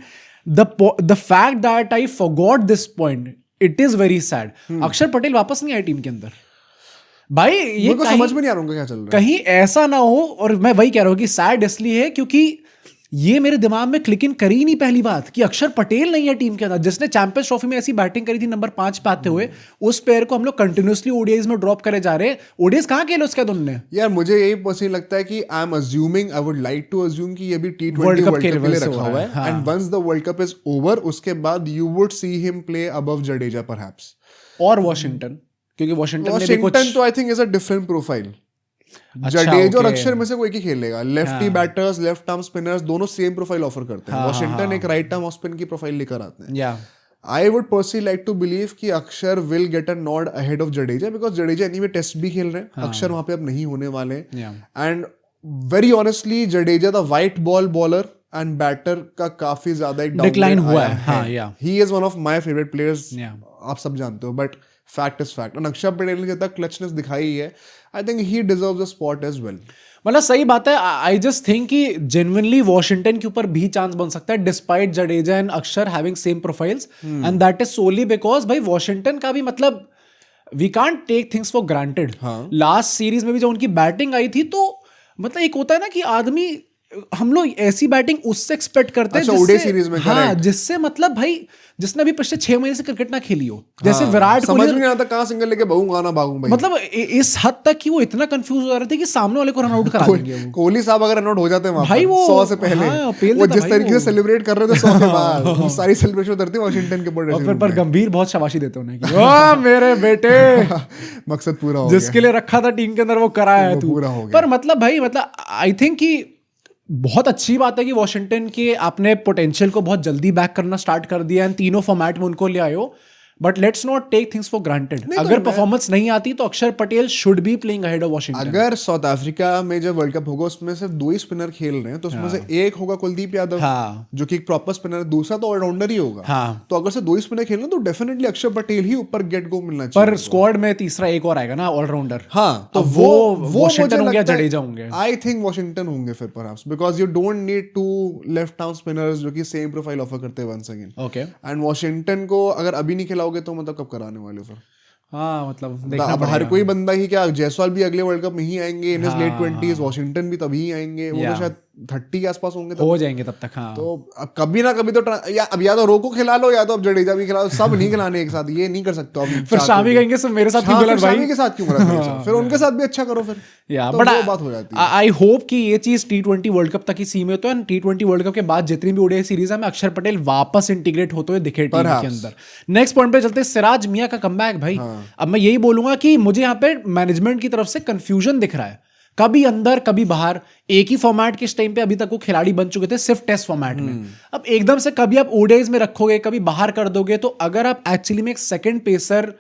the fact that I forgot this point, it is very sad. अक्षर पटेल वापस नहीं आए टीम के अंदर भाई, ये समझ में नहीं आ रहा क्या चल रहा है। कहीं ऐसा ना हो, और मैं वही कह रहा हूँ कि सैड इसलिए है क्योंकि ये मेरे दिमाग में क्लिक इन करी नहीं पहली बात कि अक्षर पटेल नहीं है टीम के अंदर, जिसने चैंपियंस ट्रॉफी में ऐसी बैटिंग करी थी नंबर 5 पे आते हुए, उस प्लेयर को हम लोग कंटिन्यूअसली ओडीआईज में ड्रॉप करे जा रहे हैं। ओडीआईज कहां खेले उसके बाद उन्होंने? यार मुझे यही पर्सनली लगता है कि I am assuming, I would like to assume कि ये भी T20 वर्ल्ड कप के लिए रखा हुआ है, and once the world cup is over उसके बाद you would see him play above Jadeja perhaps और वॉशिंगटन, क्योंकि वॉशिंगटन तो I think is a different profile. Jadeja और अक्षर में से कोई एक ही खेलेगा। Lefty batters, left arm spinners दोनों सेम प्रोफाइल ऑफर करते हैं। वॉशिंगटन एक राइट आर्म ऑफ स्पिन की प्रोफाइल लेकर आते हैं। I would personally like to believe कि अक्षर will get a nod ahead of Jadeja, because Jadeja anyway test भी खेल रहे हैं, अक्षर वहां पे अब नहीं होने वाले। And very honestly Jadeja the white ball bowler and batter का काफी ज्यादा एक डिक्लाइन हुआ है। He is one of my favourite players, आप सब जानते हो, बट फैक्ट इज फैक्ट। और अक्षर पटेल ने जितना क्लचनेस दिखाई है, I think he deserves a spot as well. मतलब सही बात है। आई जस्ट थिंक कि जेन्युइनली वॉशिंगटन के ऊपर भी चांस बन सकता है despite Jadeja and Axar having same profiles, and that is solely because भाई वॉशिंगटन का भी मतलब we can't take things for granted. Last series में भी जब उनकी बैटिंग आई थी तो मतलब एक होता है ना कि आदमी, हम लोग ऐसी बैटिंग उससे एक्सपेक्ट करते हैं जिससे मतलब भाई जिसने अभी पिछले 6 महीने से क्रिकेट ना खेली हो, जैसे विराट कोहली। समझ में नहीं आता कहां सिंगल लेके भागूंगा ना भागूं भाई। मतलब इस हद तक कि वो इतना कंफ्यूज हो रहे थे कि सामने वाले को रन आउट करा देंगे। कोहली साहब अगर रन आउट हो जाते हैं वहां भाई, वो 100 से पहले वो जिस तरीके से सेलिब्रेट कर रहे थे 100 के बाद, वो सारी सेलिब्रेशन उतरती वॉशिंगटन के ऊपर। और फिर पर गंभीर बहुत शाबाशी देते उन्हें कि वाह मेरे बेटे, मकसद पूरा हो गया, जिसके लिए रखा था टीम के अंदर वो कराया है तू। पर मतलब भाई मतलब आई थिंक कि बहुत अच्छी बात है कि वॉशिंगटन के आपने पोटेंशियल को बहुत जल्दी बैक करना स्टार्ट कर दिया, एंड तीनों फॉर्मेट में उनको ले आए हो। But let's not take things for granted. अगर परफॉर्मेंस नहीं आती तो Axar Patel should be playing ahead of Washington. अगर साउथ अफ्रीका में जब वर्ल्ड कप होगा उसमें सिर्फ 2 ही स्पिनर खेल रहे हैं, तो उसमें से एक होगा कुलदीप यादव, जो कि एक प्रॉपर स्पिनर है, दूसरा तो ऑलराउंडर ही होगा। तो अगर से 2 ही स्पिनर खेल रहे तो डेफिनेटली अक्षर पटेल ही ऊपर गेट गो मिलना चाहिए। पर स्क्वाड में तीसरा एक और आएगा ना ऑलराउंडर। तो वो वॉशिंगटन होंगे, जडेजा होंगे। आई थिंक वॉशिंगटन होंगे फिर perhaps, because you don't need 2 left arm spinners जो कि सेम प्रोफाइल ऑफर करते हैं once again. Okay, and Washington को अगर अभी नहीं खिलाओगे तो मतलब कब आने वाले फिर? हाँ मतलब देखना अब हर कोई बंदा ही क्या, जायसवाल भी अगले वर्ल्ड कप में ही आएंगे in his late 20s, Washington भी तभी आएंगे, वो तो शायद 30 के आसपास होंगे, हो जाएंगे तब तक। हाँ, तो अब कभी ना कभी तो अब या तो रोको खिला लो या तो अब जडेजा भी खिला लो, सब नहीं खिलाने एक साथ, ये नहीं कर सकते अब। फिर शामी कहेंगे सब मेरे साथ क्यों गलत भाई, शामी के साथ क्यों गलत, फिर उनके साथ भी अच्छा करो फिर। बट वो बात हो जाती है। आई होप कि ये चीज T20 वर्ल्ड कप तक ही सीमित हो, एंड T20 वर्ल्ड कप के बाद जितनी भी ओडीआई सीरीज है में अक्षर पटेल वापस इंटीग्रेट होते हुए दिखे टीम के अंदर। नेक्स्ट पॉइंट पे चलते हैं, सिराज मियां का कमबैक भाई। अब मैं यही बोलूंगा कि मुझे यहाँ पे मैनेजमेंट की तरफ से कंफ्यूजन दिख रहा है, कभी अंदर कभी बाहर। एक ही फॉर्मेट के इस टाइम पे अभी तक वो खिलाड़ी बन चुके थे सिर्फ टेस्ट फॉर्मेट में, अब एकदम से कभी आप ओडीआईज में रखोगे कभी बाहर कर दोगे, तो अगर आप एक्चुअली में एक सेकंड पेसर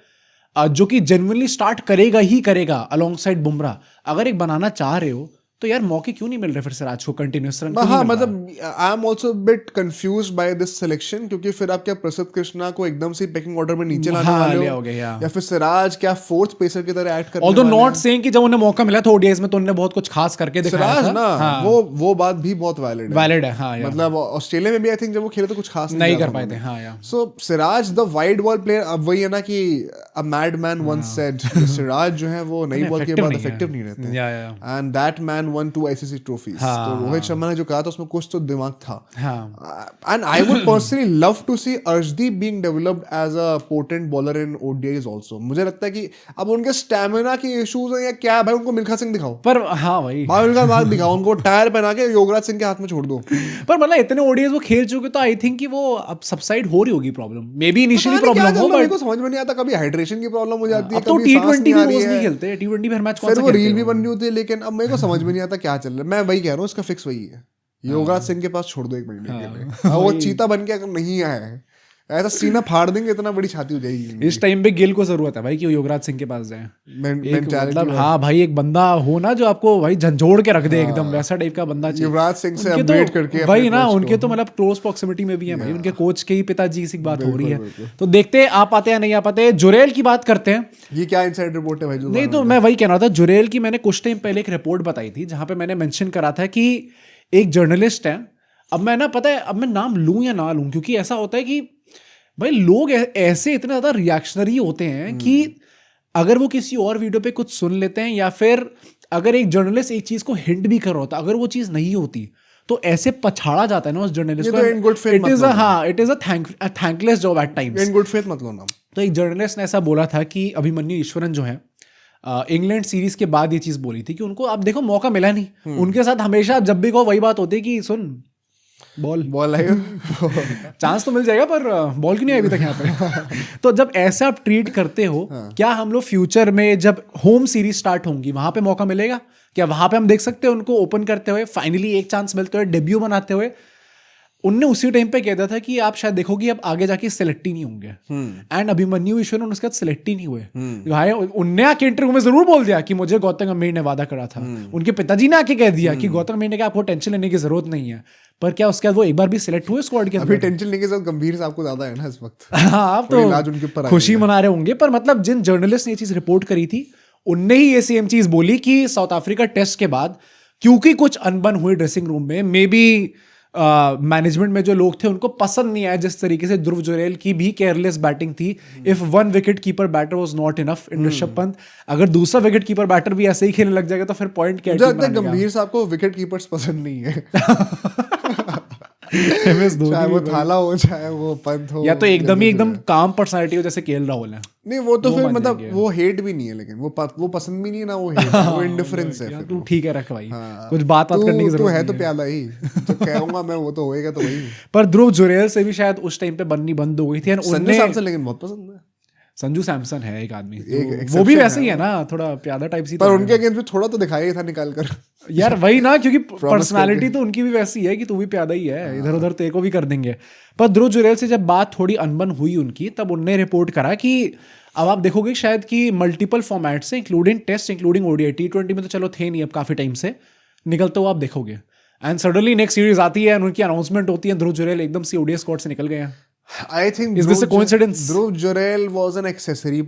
जो कि जेन्युइनली स्टार्ट करेगा ही करेगा अलोंगसाइड बुमराह, अगर एक बनाना चाह रहे हो तो यार मौके क्यों नहीं मिल रहे फिर सिराज को कंटिन्यूअस रन? हाँ मतलब I am also bit confused by this selection, क्योंकि फिर आप क्या प्रसिद्ध कृष्णा को एकदम से पेकिंग ऑर्डर में नीचे लाने वाले हो, या फिर सिराज क्या फोर्थ पेसर की तरह ऐड करने वाले हैं? नॉट सेइंग कि जब उन्हें मौका मिला था ओडीआईज में तो उन्होंने बहुत कुछ खास करके दिखाया था। सिराज ना वो बात भी बहुत वैलिड है। हाँ, मतलब ऑस्ट्रेलिया में भी आई थिंक जब वो खेले तो कुछ खास नहीं कर पाए थे। हाँ, so Siraj the wide ball player, अब वही है ना कि a mad man once said, Siraj जो है वो नई बॉल के बाद इफेक्टिव नहीं रहते, and that man man one 2 ICC trophies, तो रोहित शर्मा ने जो कहा था उसमें कुछ तो दिमाग था. हाँ. And I would personally love to see Arshdeep being developed as a potent bowler in ODIs also. मुझे लगता है कि अब उनके स्टैमिना के इश्यूज हैं या क्या भाई, उनको मिल्खा सिंह दिखाओ. पर हाँ भाई उनका नाम दिखाओ, उनको टायर पहना के योगराज सिंह के हाथ में छोड़ दो. पर मतलब इतने ODIs वो खेल चुके, तो आई थिंक कि वो अब सबसाइड हो रही होगी problem. May be initially problem हो, मेरे को समझ में नहीं आता. कभी हाइड्रेशन की प्रॉब्लम हो जाती है, तो T20 भी रोज नहीं खेलते, T20 हर मैच फिर वो रील भी बन रही होती है. लेकिन अब मेरे को समझ में नहीं आता क्या चल रहा है. मैं वही कह रहा हूँ, इसका फिक्स वही है, योगराज सिंह के पास छोड़ दो 1 महीने के लिए. वो चीता बन के अगर नहीं आया है, ऐसा सीना फाड़ देंगे, इतना बड़ी छाती हो जाएगी. इस टाइम पे गिल को जरूरत है भाई कि वो योगराज सिंह के पास जाए. मतलब हाँ भाई, एक बंदा हो ना जो आपको भाई झंझोड़ के रख दे एकदम, वैसा टाइप का बंदा चाहिए. युवराज सिंह से अपडेट करके भाई ना, उनके तो मतलब क्लोज प्रॉक्सिमिटी में भी है भाई, उनके कोच के ही पिताजी की बात हो रही है. तो देखते हैं आ पाते हैं नहीं आ पाते. जुरेल की बात करते हैं. ये क्या इनसाइड रिपोर्ट है भाई? नहीं तो मैं वही कह रहा था, जुरेल की मैंने कुछ टाइम पहले एक रिपोर्ट बताई थी जहां पे मैंने मेंशन करा था कि एक जर्नलिस्ट है. अब मैं ना, पता है अब मैं नाम लूं या ना लूं, क्योंकि ऐसा होता है कि भाई लोग ऐसे इतने ज्यादा रिएक्शनरी होते हैं कि अगर वो किसी और वीडियो पे कुछ सुन लेते हैं, या फिर अगर एक जर्नलिस्ट एक चीज को हिंट भी कर रहा होता, अगर वो चीज नहीं होती तो ऐसे पछाड़ा जाता है ना उस जर्नलिस्ट को. It is a thankless job eight times. In good faith मत लो ना. तो एक जर्नलिस्ट ने ऐसा बोला था कि अभिमन्यु ईश्वरन जो है, इंग्लैंड सीरीज के बाद ये चीज बोली थी कि उनको आप देखो मौका मिला नहीं. उनके साथ हमेशा जब भी कहो वही बात होती है कि सुन बॉल है, चांस तो मिल जाएगा पर बॉल क्यों नहीं आई अभी तक यहाँ पे. तो जब ऐसा आप ट्रीट करते हो, क्या हम लोग फ्यूचर में जब होम सीरीज स्टार्ट होंगी वहां पे मौका मिलेगा क्या? वहां पे हम देख सकते हैं उनको ओपन करते हुए, फाइनली एक चांस मिलते हुए, डेब्यू बनाते हुए. उनने उसी टाइम पे कह दिया था कि आप शायद देखोगे अब आगे जाके सिलेक्ट ही नहीं होंगे. एंड अभिमन्यु ईश्वरन उसके बाद सिलेक्ट ही नहीं हुए. भाई उनने आके इंटरव्यू में जरूर बोल दिया कि मुझे गौतम गंभीर ने वादा करा था. उनके पिताजी ने आके कह दिया कि गौतम गंभीर ने, आपको टेंशन लेने की जरूरत नहीं है. पर क्या उसके बाद वो एक बार भी सिलेक्ट हुए स्क्वाड के अंदर? अभी टेंशन लेके साथ गंभीर साहब को ज्यादा है ना इस वक्त. हाँ, आप तो खुशी मना रहे होंगे. पर मतलब जिन जर्नलिस्ट ने ये चीज रिपोर्ट करी थी, उनने ही ये सेम चीज बोली कि साउथ अफ्रीका टेस्ट के बाद क्योंकि कुछ अनबन हुई ड्रेसिंग रूम में, मे बी मैनेजमेंट में जो लोग थे उनको पसंद नहीं आया जिस तरीके से ध्रुव जुरेल की भी केयरलेस बैटिंग थी. If 1 wicket keeper batter was not enough in Rishabh Pant, अगर दूसरा विकेट कीपर बैटर भी ऐसे ही खेलने लग जाएगा तो फिर पॉइंट क्या? गंभीर साहब को विकेट कीपर्स पसंद नहीं है. चाहे वो थाला हो, चाहे वो पंत हो, या तो एकदम काम पर्सनालिटी हो जैसे KL राहुल है. नहीं वो तो फिर मतलब वो हेट भी नहीं है, लेकिन वो पसंद भी नहीं है ना, वो हेट वो इंडिफरेंस है. तू ठीक है रख भाई, कुछ बात करने की जरूरत है तो प्याला ही तो कहूंगा मैं, वो तो होएगा तो वही. पर ध्रुव जुरेल से भी शायद उस टाइम पे बननी बंद हो गई थी. संजू सैमसन लेकिन बहुत पसंद है. संजू सैमसन है एक आदमी, वो भी वैसे ही है ना, थोड़ा प्यादा टाइप सी. पर उनके अगेंस्ट भी थोड़ा तो दिखाया ही था निकाल कर. यार वही ना, क्योंकि पर्सनालिटी तो उनकी भी वैसी है कि तू भी प्यादा ही है, इधर उधर तेरे को भी कर देंगे. पर ध्रुव जुरेल से जब बात थोड़ी अनबन हुई उनकी, तब उनने रिपोर्ट करा कि अब आप देखोगे शायद कि मल्टीपल फॉर्मेट से, including test, including ODI, T20 में तो चलो थे नहीं अब काफी टाइम से, निकलते हुए आप देखोगे. एंड सडनली नेक्स्ट सीरीज आती है, उनकी अनाउंसमेंट होती है, ध्रुव जुरेल एकदम से ODI स्क्वाड से निकल गए हैं. I think is this a coincidence? Dhruv Jurel was an accessory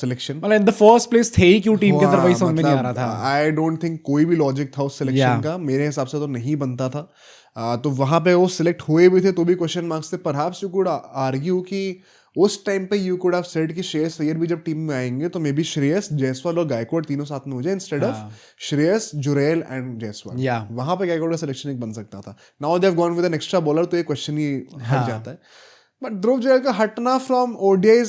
selection. मतलब in the first place थे ही क्यों टीम के अंदर, वही समझ में नहीं आ रहा था. I don't think कोई भी लॉजिक था उस सिलेक्शन का, मेरे हिसाब से तो नहीं बनता था. तो वहां पे वो सिलेक्ट हुए भी थे तो भी क्वेश्चन मार्क्स थे. परहैप्स यू कुड आर्ग्यू कि उस टाइम पे यू कुड हैव सेड कि श्रेयस अय्यर भी जब टीम में आएंगे तो मे बी श्रेयस, जायसवाल और गायकवाड़ तीनों साथ में हो जाए, instead of Shreyas, Jurel and Jaiswal. वहां पे गायकवाड़ का सिलेक्शन एक बन सकता था. Now they have gone with an extra bowler, तो ये क्वेश्चन ही हट जाता है. बट ध्रुव जुरेल का हटना from ODIs,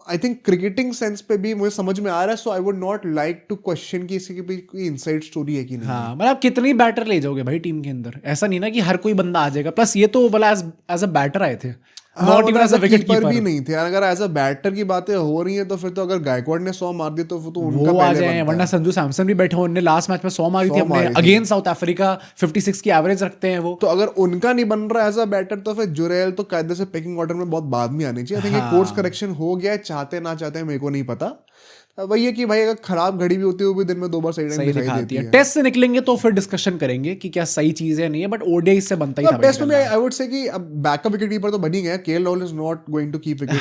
I think cricketing sense पे भी मुझे समझ में आ रहा है. So I would not like to question कि इसकी भी कोई इनसाइड स्टोरी है कि नहीं. हाँ, मतलब कितनी बैटर ले जाओगे भाई टीम के अंदर, ऐसा नहीं ना कि हर कोई बंदा आ जाएगा. प्लस ये तो बोला एज अ बैटर आए थे, not even as a wicket keeper भी नहीं थे. अगर एज अ बैटर की बातें हो रही हैं तो फिर तो अगर गायकवाड़ ने 100 मार दिए तो उनका वो आ जाए, वरना संजू सैमसन भी बैठे, उन्होंने लास्ट मैच में 100 मारी थी हमने अगेंस्ट साउथ अफ्रीका. 56 की एवरेज रखते हैं वो. तो अगर उनका नहीं बन रहा एज अ बैटर तो फिर जुरेल तो कायदे से पेकिंग ऑर्डर में बहुत बाद में आनी चाहिए. आई थिंक कोर्स करेक्शन हो गया, चाहते ना चाहते मेरे को नहीं पता. वही है कि भाई अगर खराब घड़ी भी होती है वो भी दिन में 2 बार सही दिखाई देती है. टेस्ट से निकलेंगे तो फिर डिस्कशन करेंगे कि क्या सही चीज है नहीं है, बट ODI से बनता ही था. टेस्ट में आई वुड से कि अब बैकअप विकेट कीपर तो बन ही गया. KL Rahul is not going to keep wicket.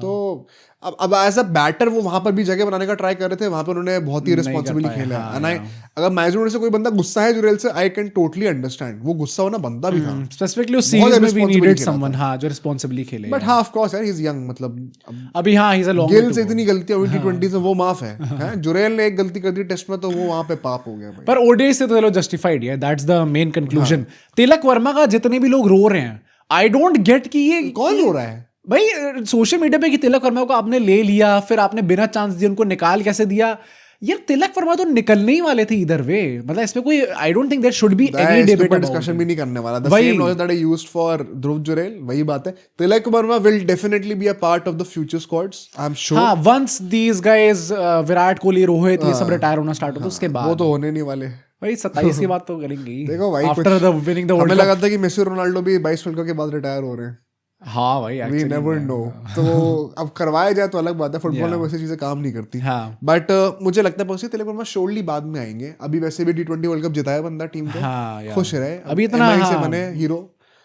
तो अब एज अ बैटर वो वहां पर भी जगह बनाने का ट्राई कर रहे थे, वहां पर उन्होंने बहुत ही रिस्पॉन्सिबली खेला है। अगर मैजुरेल से कोई बंदा गुस्सा है जुरेल से, आई कैन टोटली अंडरस्टैंड, वो गुस्सा होना बंदा भी था स्पेसिफिकली उस सीरीज में भी नीडेड समवन हां जो रिस्पॉन्सिबली खेले। बट हां ऑफ कोर्स यार ही इज यंग, मतलब अभी हां he is a long Gill से इतनी गलतियां हुई T20 से वो माफ है जुरेल ने एक गलती कर दी टेस्ट में तो वो वहां पे पाप हो गया भाई। पर ओडीआई से तो चलो जस्टिफाइड है, that's the main conclusion. Tilak Varma का जितने भी लोग रो रहे हैं, आई डोंट गेट कि ये कौन रो रहा है भाई सोशल मीडिया पे कि तिलक वर्मा को आपने ले लिया, फिर आपने बिना चांस दिए उनको निकाल कैसे दिया। यार तिलक वर्मा तो निकलने ही वाले थे इधर वे, मतलब इसमें कोई I don't think there should be any debate, discussion भी नहीं करने वाला। The same logic that I used for Dhruv Jurel, वही बात है। Tilak Varma will definitely be a part of the future squads, I am sure. हां once these guys Virat Kohli, Rohit ये सब रिटायर होना स्टार्ट हो तो उसके बाद वो तो होने नहीं वाले भाई 27 की बात तो करेंगे ही। देखो भाई after the winning the world हमें लगा था कि मेसी रोनाल्डो भी 22 वर्ल्ड कप के बाद रिटायर हो रहे हैं। हाँ भाई वी नेवर नो। तो अब करवाया जाए तो अलग बात है, फुटबॉल में वैसे चीजें काम नहीं करती। बट मुझे लगता है पर्सनली तिलक वर्मा श्योरली बाद में आएंगे। अभी वैसे भी T20 वर्ल्ड कप जिताया बंदा टीम को, खुश रहे, अभी इतना से बने हीरो,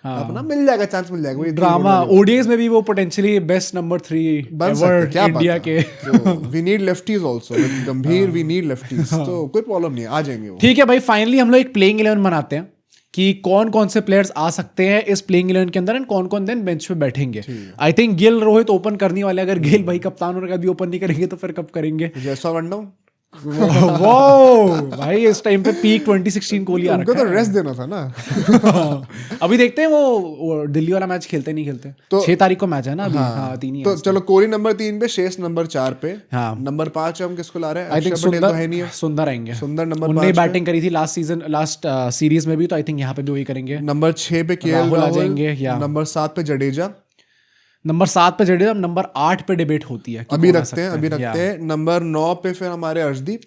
अपना मिल जाएगा चांस, मिल जाएगा। ड्रामा ओडीआईज में भी वो पोटेंशियली बेस्ट नंबर 3 बन सकते हैं इंडिया के। We need lefties also, with Gambhir we need lefties, तो कोई प्रॉब्लम नहीं है, आ जाएंगे वो। ठीक है भाई, फाइनली हम लोग एक प्लेइंग 11 बनाते हैं कि कौन कौन से प्लेयर्स आ सकते हैं इस प्लेइंग 11 के अंदर एंड कौन कौन देन बेंच पे बैठेंगे। I think Gill Rohit open करने वाले, अगर गिल भाई कप्तान होने का भी ओपन नहीं करेंगे तो फिर कब करेंगे? जैसा वन डाउन वो भाई इस टाइम पे पीक 2016 कोहली आ रखा है, उनको तो रेस्ट देना था ना। अभी देखते हैं वो दिल्ली वाला मैच खेलते नहीं खेलते, तो 6 तारीख को मैच है ना अभी। हाँ 3 ही है। तो चलो कोहली नंबर 3 पे, शेष नंबर 4 पे। हाँ नंबर 5 हम किसको ला रहे हैं? आई थिंक सुंदर आएंगे। सुंदर नंबर 5 उन्होंने बैटिंग करी थी लास्ट सीजन, लास्ट सीरीज में भी, तो आई थिंक यहाँ पे भी वही करेंगे। नंबर 6 पे केएल राहुल आ जाएंगे। नंबर 7 पे जडेजा। नंबर 7 पे जडेजा। नंबर 8 पे डिबेट होती है, अभी रखते हैं। नंबर 9 पे फिर हमारे अर्शदीप।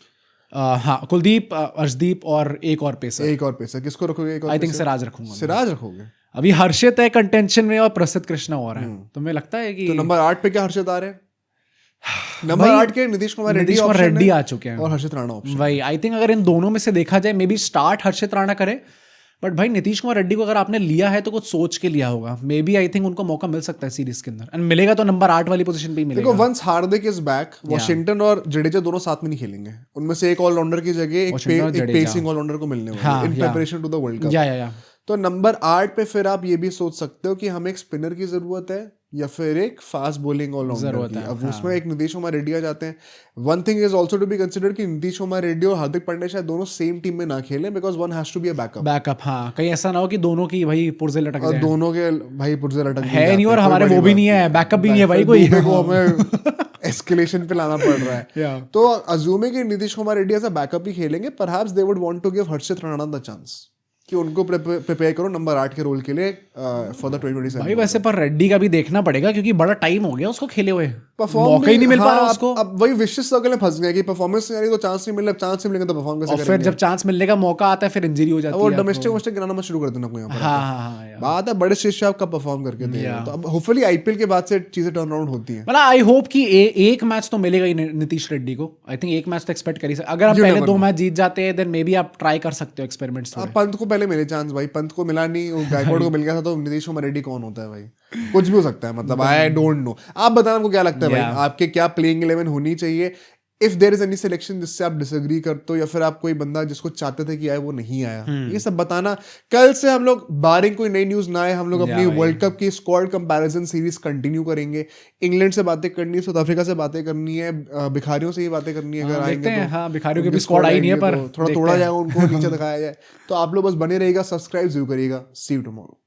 हाँ कुलदीप, अर्शदीप और एक और पेसर। किसको रखोगे? आई थिंक सिराज रखूंगा। सिराज रखोगे? अभी हर्षित है कंटेंशन में और प्रसिद्ध कृष्णा और है, तो मुझे लगता है कि तो नंबर 8 पे क्या हर्षित आ रहे हैं? नंबर 8 के नीतीश कुमार रेड्डी आ चुके हैं और हर्षित राणा ऑप्शन। भाई आई थिंक अगर इन दोनों में से देखा जाए, मे बी स्टार्ट हर्षित राणा करे, बट भाई नीतीश कुमार रेड्डी को अगर आपने लिया है तो कुछ सोच के लिया होगा। मे बी आई थिंक उनको मौका मिल सकता है सीरीज के अंदर, एंड मिलेगा तो नंबर 8 वाली पोजीशन पे ही मिलेगा। देखो once Hardik is back, Washington और जडेजा दोनों साथ में नहीं खेलेंगे, उनमें से एक ऑलराउंडर की जगह एक पेसिंग ऑलराउंडर को मिलने वाला है in preparation to the world cup. तो नंबर 8 पे फिर आप ये भी सोच सकते हो कि हमें एक स्पिनर की जरूरत है या फिर एक फास्ट बॉलिंग ऑलराउंडर की। अब उसमें एक नीतीश कुमार रेड्डी आ जाते हैं। One thing is also to be considered कि नीतीश कुमार रेड्डी और हार्दिक पांड्या शायद दोनों सेम टीम में ना खेलें, because one has to be a backup. हाँ कहीं ऐसा ना हो कि दोनों की भाई पुर्जे लटक जाए। दोनों के भाई पुर्जे लटक है नहीं, और हमारे वो भी नहीं है, बैकअप भी नहीं है भाई कोई, को हमें एस्केलेशन पे लाना पड़ रहा है। तो अज्यूमिंग कि नीतीश कुमार रेड्डी ऐसा बैकअप ही खेलेंगे, perhaps they would want to give Harshit Rana the chance कि उनको प्रिपेयर करो नंबर 8 के रोल के लिए फॉर द 2027। भाई वैसे पर रेड्डी का भी देखना पड़ेगा क्योंकि बड़ा टाइम हो गया उसको खेले हुए, मौका ही नहीं मिल पा रहा उसको। अब वही विशिष्ट सर्कल में फंस गया कि परफॉर्मेंस नहीं आ रही तो चांस नहीं मिल रहा, चांस नहीं मिलेगा तो परफॉर्म कैसे करेंगे? और फिर जब चांस मिलने का मौका आता है फिर इंजरी हो जाती है, वो डोमेस्टिक गिराना मत शुरू कर देना कोई यहाँ पर। हाँ बात है बड़े स्टेज पे आप कब परफॉर्म करके दे, तो अब होपफुली आईपीएल के बाद से चीजें टर्न अराउंड होती हैं। मतलब आई होप कि एक मैच तो मिलेगा ही नीतीश रेड्डी को। आई थिंक एक मैच तो एक्सपेक्ट कर ही सकते, अगर आप पहले 2 मैच जीत जाते हैं देन मे बी आप ट्राई कर सकते हो एक्सपेरिमेंट्स। पंत को पहले मिले चांस भाई, पंत को मिला नहीं, गायकवाड़ को मिल गया था, तो नीतीश कुमार रेड्डी कौन होता है भाई? कुछ भी हो सकता है, मतलब आई डोंट नो। आप बताना आपको क्या लगता है भाई, आपके क्या प्लेइंग 11 होनी चाहिए? If there is any selection जिससे आप डिसएग्री करते हो, या फिर आप कोई बंदा जिसको चाहते थे कि आए वो नहीं आया, ये सब बताना। कल से हम लोग बारिंग कोई नई न्यूज ना आए, हम लोग अपनी वर्ल्ड कप की स्क्वाड कंपैरिजन सीरीज कंटिन्यू करेंगे। इंग्लैंड से बातें करनी है, साउथ अफ्रीका से बातें करनी है, भिखारियों से ही बातें करनी है। अगर आएंगे तो हाँ, भिखारियों की भी स्क्वाड आई नहीं है, पर थोड़ा तोड़ा जाएगा उनको, नीचे दिखाया जाए। तो आप लोग बस बने रहिएगा, सब्सक्राइब जरूर करिएगा। सी यू टुमारो।